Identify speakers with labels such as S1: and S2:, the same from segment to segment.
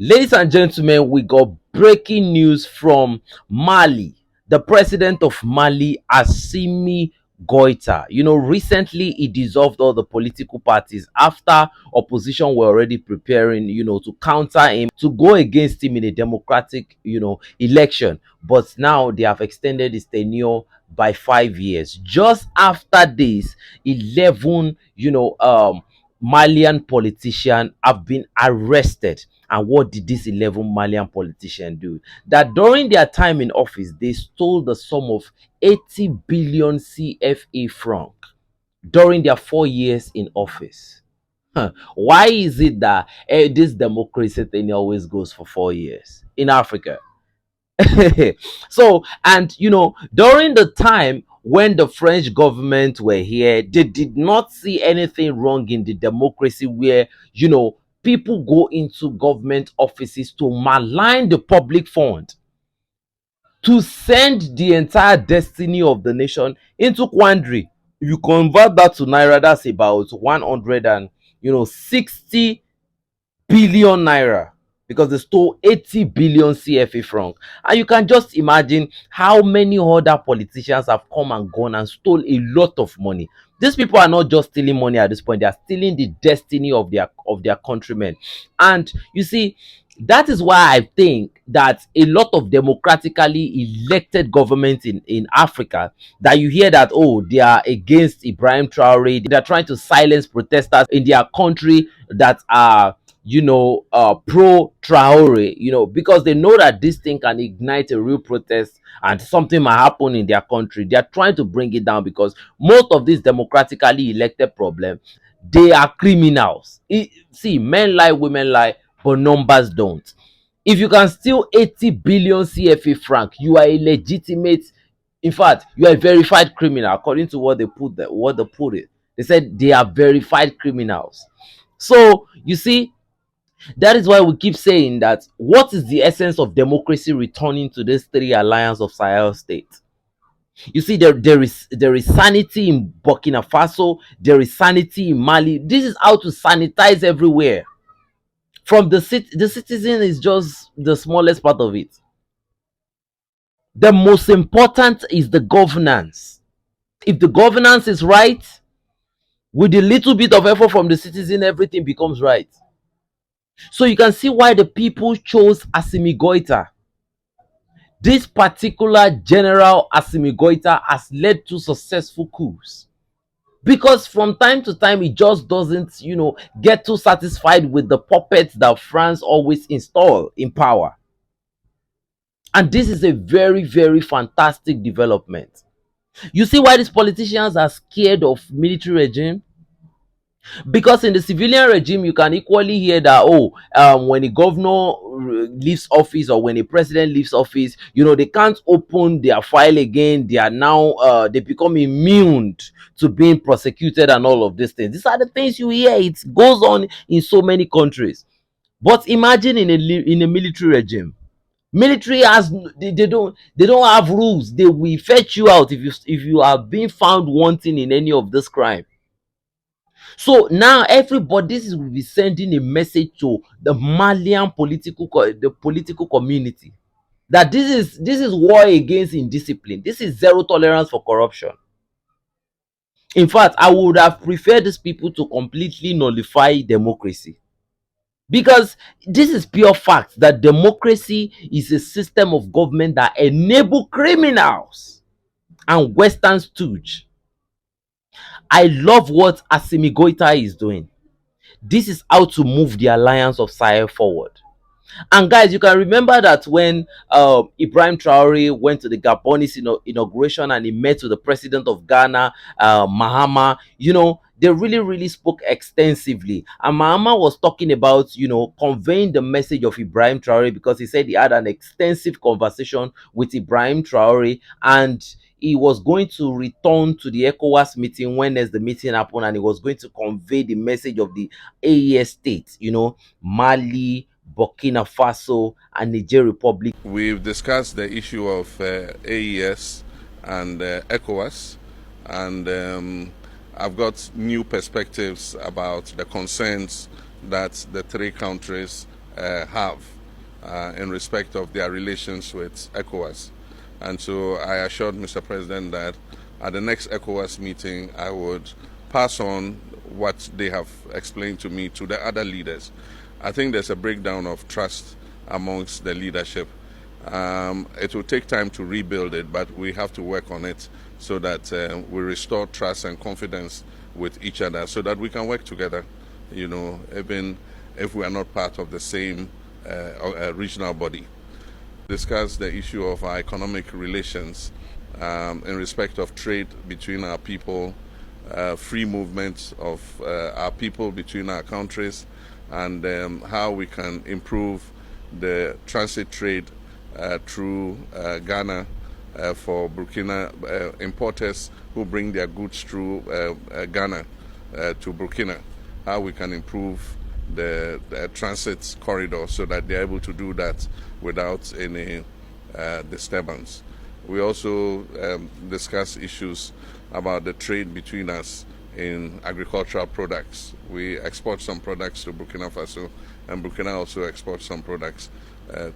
S1: Ladies and gentlemen, we got breaking news from Mali. The president of Mali, Assimi Goita, recently he dissolved all the political parties after opposition were already preparing, to counter him, to go against him in a democratic, election. But now they have extended his tenure by 5 years. Just after this, 11, Malian politicians have been arrested. And what did these 11 Malian politicians do? That during their time in office, they stole the sum of 80 billion CFA franc during their 4 years in office. Why is it that this democracy thing always goes for 4 years in Africa? So, and during the time when the French government were here, they did not see anything wrong in the democracy where, people go into government offices to malign the public fund, to send the entire destiny of the nation into quandary. You convert that to naira, that's about 100 and 60 billion naira, because they stole 80 billion CFA franc. And you can just imagine how many other politicians have come and gone and stole a lot of money. These people are not just stealing money at this point, they are stealing the destiny of their countrymen. And you see, that is why I think that a lot of democratically elected governments in Africa, that you hear that, oh, they are against Ibrahim Traore, they are trying to silence protesters in their country that are pro Traore, because they know that this thing can ignite a real protest and something might happen in their country. They are trying to bring it down because most of these democratically elected problems, they are criminals. See, men lie, women lie, but numbers don't. If you can steal 80 billion CFA franc, you are a legitimate, in fact, you are a verified criminal, according to what they put it. They said they are verified criminals. So you see, that is why we keep saying that what is the essence of democracy returning to these three alliance of Sahel states? You see, there is sanity in Burkina Faso, there is sanity in Mali. This is how to sanitize everywhere. From the citizen is just the smallest part of it. The most important is the governance. If the governance is right, with a little bit of effort from the citizen, everything becomes right. So you can see why the people chose Assimi Goita. This particular general Assimi Goita has led to successful coups. Because from time to time, he just doesn't, get too satisfied with the puppets that France always install in power. And this is a very, very fantastic development. You see why these politicians are scared of military regime? Because in the civilian regime you can equally hear that, oh, when a governor leaves office or when a president leaves office, they can't open their file again. They are now they become immune to being prosecuted and all of these things. These are the things you hear. It goes on in so many countries. But imagine in a military regime. Military has, they don't have rules. They will fetch you out if you are being found wanting in any of this crime. So now everybody will be sending a message to the Malian the political community, that this is war against indiscipline. This is zero tolerance for corruption. In fact, I would have preferred these people to completely nullify democracy, because this is pure fact that democracy is a system of government that enable criminals and Western stooge. I love what Assimi Goita is doing. This is how to move the alliance of Sahel forward. And guys, you can remember that when Ibrahim Traore went to the Gabonese inauguration and he met with the president of Ghana, Mahama, they really, really spoke extensively. And Mahama was talking about, conveying the message of Ibrahim Traore, because he said he had an extensive conversation with Ibrahim Traore, and he was going to return to the ECOWAS meeting when as the meeting happened, and he was going to convey the message of the AES states, Mali, Burkina Faso, and Niger Republic.
S2: We've discussed the issue of AES and ECOWAS, and I've got new perspectives about the concerns that the three countries have in respect of their relations with ECOWAS. And so I assured Mr. President that at the next ECOWAS meeting, I would pass on what they have explained to me to the other leaders. I think there's a breakdown of trust amongst the leadership. It will take time to rebuild it, but we have to work on it so that we restore trust and confidence with each other so that we can work together, even if we are not part of the same regional body. Discuss the issue of our economic relations in respect of trade between our people, free movement of our people between our countries, and how we can improve the transit trade through Ghana for Burkina importers who bring their goods through Ghana to Burkina, how we can improve the transit corridor so that they're able to do that without any disturbance. We also discuss issues about the trade between us in agricultural products. We export some products to Burkina Faso, and Burkina also exports some products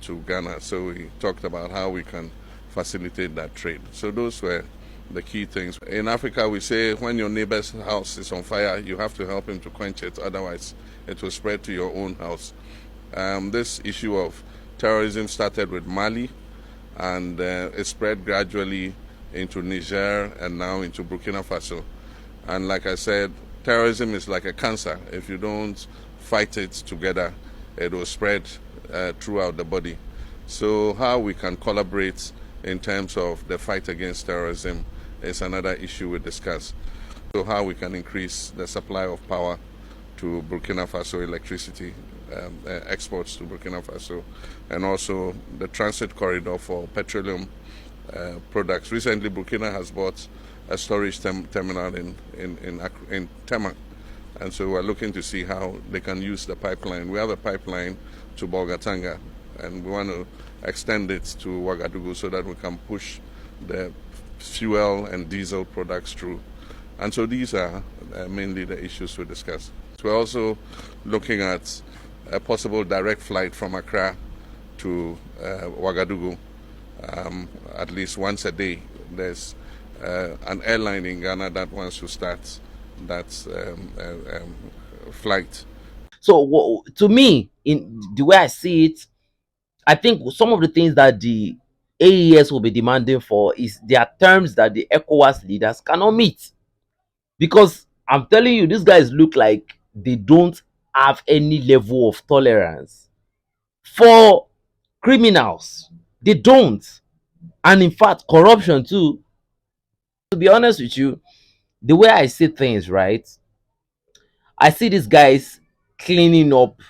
S2: to Ghana. So we talked about how we can facilitate that trade. So those were the key things. In Africa, we say when your neighbor's house is on fire, you have to help him to quench it, otherwise it will spread to your own house. This issue of terrorism started with Mali, and it spread gradually into Niger and now into Burkina Faso. And like I said, terrorism is like a cancer. If you don't fight it together, it will spread throughout the body. So how we can collaborate in terms of the fight against terrorism is another issue we discuss. So how we can increase the supply of power to Burkina Faso, electricity exports to Burkina Faso, and also the transit corridor for petroleum products. Recently, Burkina has bought a storage terminal in Tema, and so we're looking to see how they can use the pipeline. We have a pipeline to Bolgatanga, and we want to extend it to Ouagadougou so that we can push the fuel and diesel products through. And so these are mainly the issues we discuss. We're also looking at a possible direct flight from Accra to Ouagadougou at least once a day. There's an airline in Ghana that wants to start that flight.
S1: So to me, in the way I see it, I think some of the things that the AES will be demanding for is their terms that the ECOWAS leaders cannot meet. Because I'm telling you, these guys look like they don't have any level of tolerance for criminals. They don't. And in fact, corruption too. To be honest with you, the way I see things, right? I see these guys cleaning up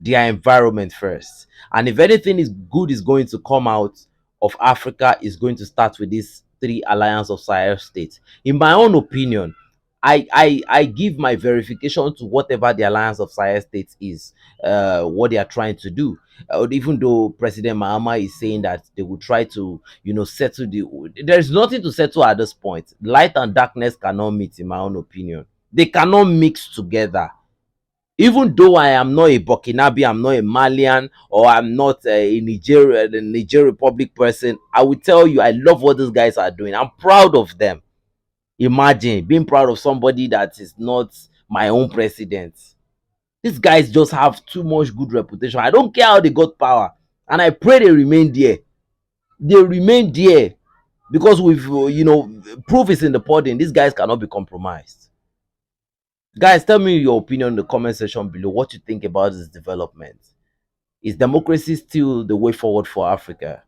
S1: their environment first. And if anything is good is going to come out of Africa, is going to start with these three alliance of Sahel states. In my own opinion, I give my verification to whatever the alliance of Sahel states is, what they are trying to do. Even though President Mahama is saying that they will try to, settle there's nothing to settle at this point. Light and darkness cannot meet, in my own opinion. They cannot mix together. Even though I am not a Burkinabe, I'm not a Malian, or I'm not a Niger Republic person, I will tell you I love what these guys are doing. I'm proud of them. Imagine being proud of somebody that is not my own president. These guys just have too much good reputation. I don't care how they got power, and I pray they remain there. They remain there because with proof is in the pudding. These guys cannot be compromised. Guys, tell me your opinion in the comment section below. What you think about this development? Is democracy still the way forward for Africa?